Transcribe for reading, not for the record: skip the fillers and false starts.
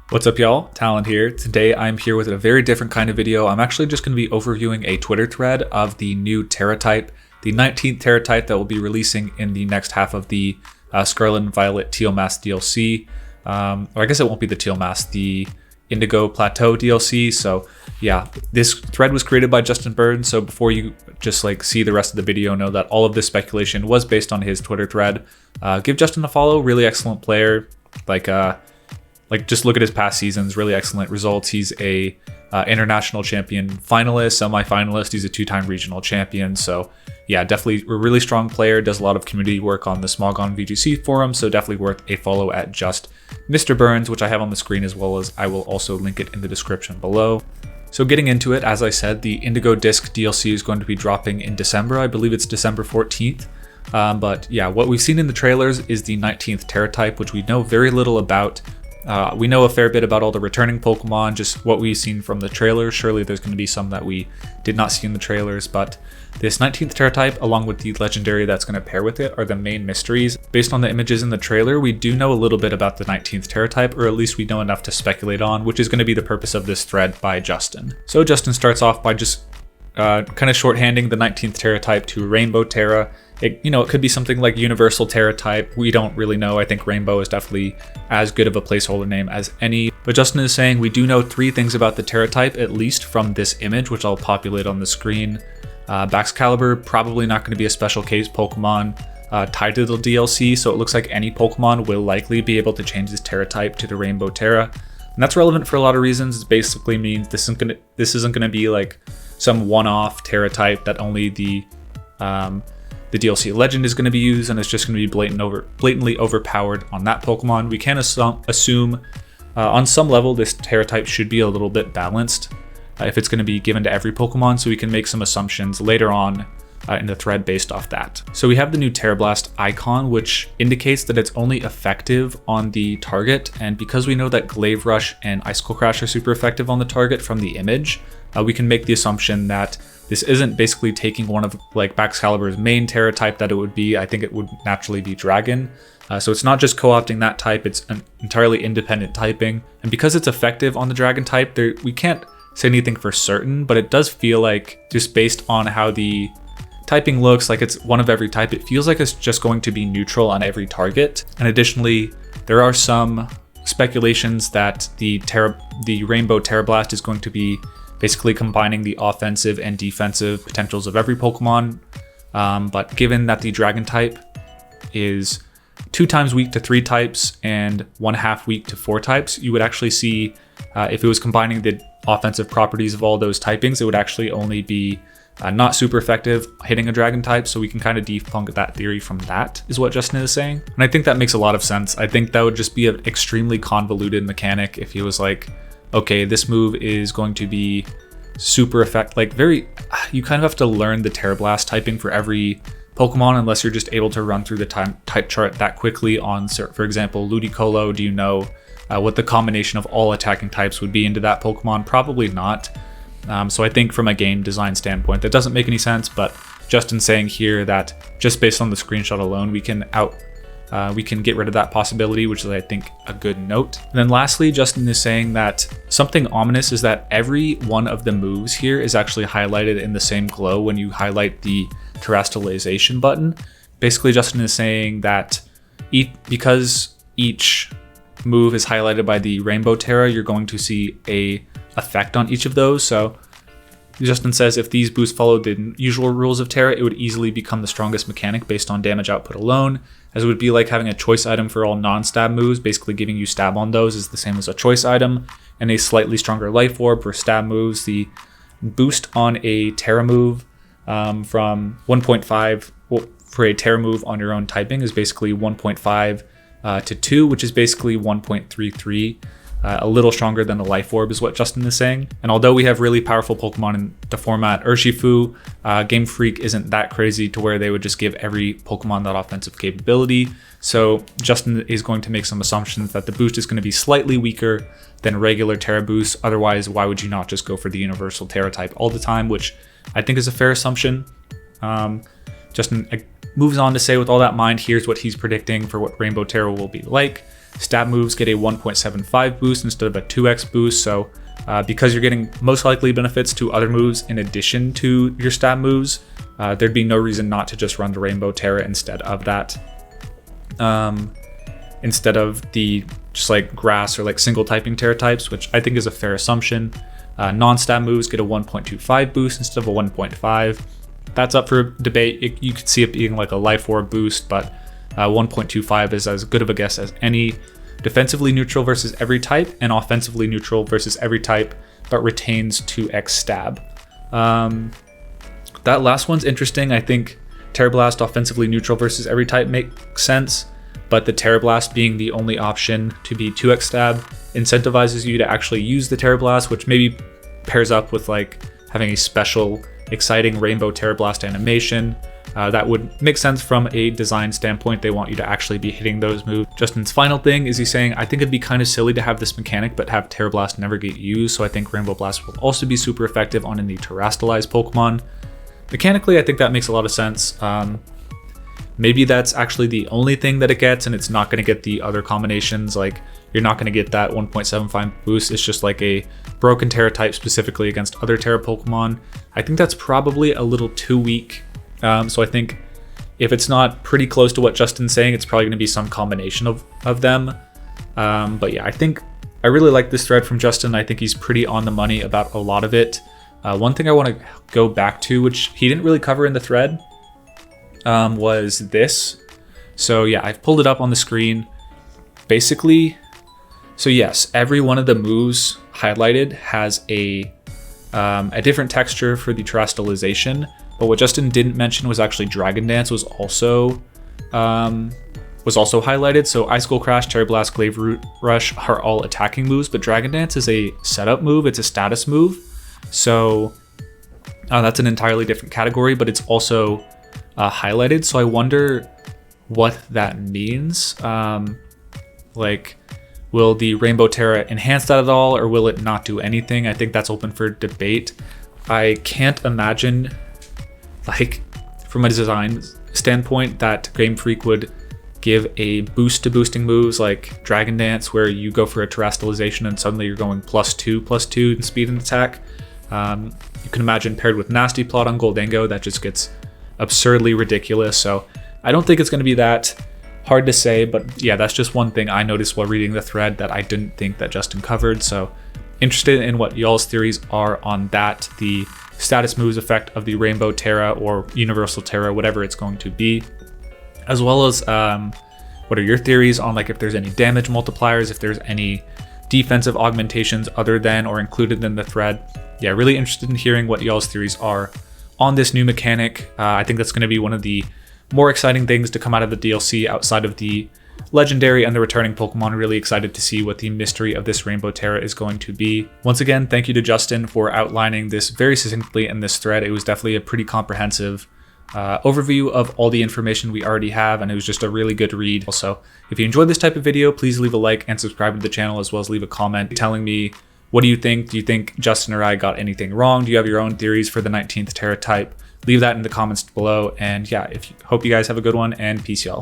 What's up, y'all? Talon here. Today I'm here with a very different kind of video. I'm actually just going to be overviewing a Twitter thread of the new Tera Type, the 19th Tera Type that will be releasing in the next half of the Scarlet and Violet Teal Mask DLC. Or I guess it won't be the Teal Mask, the Indigo Plateau DLC. So yeah, this thread was created by Justin Burns. So before you just see the rest of the video, know that all of this speculation was based on his Twitter thread. Give Justin a follow. Really excellent player. Just look at his past seasons, really excellent results. He's a international champion finalist, semi-finalist. He's a 2-time regional champion. So yeah, definitely a really strong player, does a lot of community work on the Smogon VGC forum. So definitely worth a follow at just Mr. Burns, which I have on the screen, as well as I will also link it in the description below. So getting into it, as I said, the Indigo Disc DLC is going to be dropping in December. I believe it's December 14th. But yeah, what we've seen in the trailers is the 19th Tera Type, which we know very little about. We know a fair bit about all the returning Pokemon, just what we've seen from the trailers. Surely there's going to be some that we did not see in the trailers, but this 19th Tera Type, along with the legendary that's going to pair with it, are the main mysteries. Based on the images in the trailer, we do know a little bit about the 19th Tera Type, or at least we know enough to speculate on, which is going to be the purpose of this thread by Justin. So Justin starts off by just kind of shorthanding the 19th Tera Type to Rainbow Tera. It could be something like Universal Tera Type. We don't really know. I think Rainbow is definitely as good of a placeholder name as any. But Justin is saying we do know 3 things about the Tera Type, at least from this image, which I'll populate on the screen. Baxcalibur, probably not going to be a special case Pokemon tied to the DLC, so it looks like any Pokemon will likely be able to change this Tera Type to the Rainbow Tera. And that's relevant for a lot of reasons. It basically means this isn't going to be like some one-off Tera Type that only the DLC legend is going to be used, and it's just going to be blatantly overpowered on that Pokemon. We can assume on some level this Tera Type should be a little bit balanced if it's going to be given to every Pokemon, so we can make some assumptions later on in the thread based off that. So we have the new Tera Blast icon, which indicates that it's only effective on the target, and because we know that Glaive Rush and Icicle Crash are super effective on the target from the image, we can make the assumption that this isn't basically taking one of Baxcalibur's main Tera Type that it would be. I think it would naturally be Dragon. So it's not just co-opting that type, it's an entirely independent typing. And because it's effective on the Dragon type, we can't say anything for certain, but it does feel like, just based on how the typing looks, like it's one of every type, it feels like it's just going to be neutral on every target. And additionally, there are some speculations that the Rainbow Tera Blast is going to be basically combining the offensive and defensive potentials of every Pokemon. But given that the Dragon type is 2 times weak to 3 types and 1/2 weak to 4 types, you would actually see, if it was combining the offensive properties of all those typings, it would actually only be not super effective hitting a Dragon type. So we can kind of debunk that theory from that, is what Justin is saying. And I think that makes a lot of sense. I think that would just be an extremely convoluted mechanic if he was like, okay, this move is going to be super effective. You kind of have to learn the Tera Blast typing for every Pokemon, unless you're just able to run through the type chart that quickly on, for example, Ludicolo. Do you know what the combination of all attacking types would be into that Pokemon? Probably not. So I think from a game design standpoint, that doesn't make any sense, but Justin's saying here that just based on the screenshot alone, we can get rid of that possibility, which is, I think, a good note. And then lastly, Justin is saying that something ominous is that every one of the moves here is actually highlighted in the same glow when you highlight the terrestrialization button. Basically, Justin is saying that because each move is highlighted by the Rainbow Tera, you're going to see a effect on each of those. So Justin says if these boosts followed the usual rules of Tera, it would easily become the strongest mechanic based on damage output alone, as it would be like having a choice item for all non-stab moves. Basically giving you stab on those is the same as a choice item, and a slightly stronger life orb for stab moves. The boost on a Tera move from 1.5 for a Tera move on your own typing is basically 1.5 to 2, which is basically 1.33. A little stronger than the Life Orb is what Justin is saying. And although we have really powerful Pokemon in the format Urshifu, Game Freak isn't that crazy to where they would just give every Pokemon that offensive capability. So Justin is going to make some assumptions that the boost is going to be slightly weaker than regular Tera boosts. Otherwise, why would you not just go for the Universal Tera Type all the time, which I think is a fair assumption. Justin moves on to say, with all that in mind, here's what he's predicting for what Rainbow Tera will be like. Stab moves get a 1.75 boost instead of a 2x boost. So because you're getting most likely benefits to other moves in addition to your stab moves, there'd be no reason not to just run the Rainbow Tera instead of that. Instead of the just like grass or like single typing Tera types, which I think is a fair assumption. Non-stab moves get a 1.25 boost instead of a 1.5. That's up for debate. You could see it being like a life orb boost, but 1.25 is as good of a guess as any. Defensively neutral versus every type, and offensively neutral versus every type, but retains 2x stab. That last one's interesting. I think Tera Blast offensively neutral versus every type makes sense, but the Tera Blast being the only option to be 2x stab incentivizes you to actually use the Tera Blast, which maybe pairs up with like having a special exciting Rainbow Tera Blast animation. That would make sense from a design standpoint. They want you to actually be hitting those moves. Justin's final thing is he's saying, I think it'd be kind of silly to have this mechanic but have Tera Blast never get used, so I think Rainbow Blast will also be super effective on any terastallized Pokemon. Mechanically, I think that makes a lot of sense. Maybe that's actually the only thing that it gets, and it's not going to get the other combinations. Like, you're not going to get that 1.75 boost. It's just like a broken Tera type specifically against other Tera Pokemon. I think that's probably a little too weak. So I think if it's not pretty close to what Justin's saying, it's probably going to be some combination of them. But yeah, I really like this thread from Justin. I think he's pretty on the money about a lot of it. One thing I want to go back to, which he didn't really cover in the thread, was this. So yeah, I've pulled it up on the screen. Basically, so yes, every one of the moves highlighted has a different texture for the terastallization. But what Justin didn't mention was actually Dragon Dance was also highlighted. So Icicle Crash, Tera Blast, Glaive Rush are all attacking moves, but Dragon Dance is a setup move. It's a status move. So that's an entirely different category, but it's also highlighted. So I wonder what that means. Like, will the Rainbow Tera enhance that at all, or will it not do anything? I think that's open for debate. I can't imagine, like, from a design standpoint, that Game Freak would give a boost to boosting moves like Dragon Dance, where you go for a terastallization and suddenly you're going +2/+2 in speed and attack. You can imagine paired with Nasty Plot on Goldango, that just gets absurdly ridiculous. So I don't think it's going to be that. Hard to say, but yeah, that's just one thing I noticed while reading the thread that I didn't think that Justin covered. So interested in what y'all's theories are on that, the status moves effect of the Rainbow Tera or Universal Tera, whatever it's going to be, as well as what are your theories on, like, if there's any damage multipliers, if there's any defensive augmentations other than or included in the thread. Yeah, really interested in hearing what y'all's theories are on this new mechanic. I think that's going to be one of the more exciting things to come out of the DLC outside of the legendary and the returning Pokemon. Really excited to see what the mystery of this Rainbow Tera is going to be. Once again, thank you to Justin for outlining this very succinctly in this thread. It was definitely a pretty comprehensive overview of all the information we already have, and it was just a really good read. Also, if you enjoyed this type of video, please leave a like and subscribe to the channel, as well as leave a comment telling me, what do you think? Do you think Justin or I got anything wrong? Do you have your own theories for the 19th Tera type? Leave that in the comments below. And yeah, hope you guys have a good one, and peace, y'all.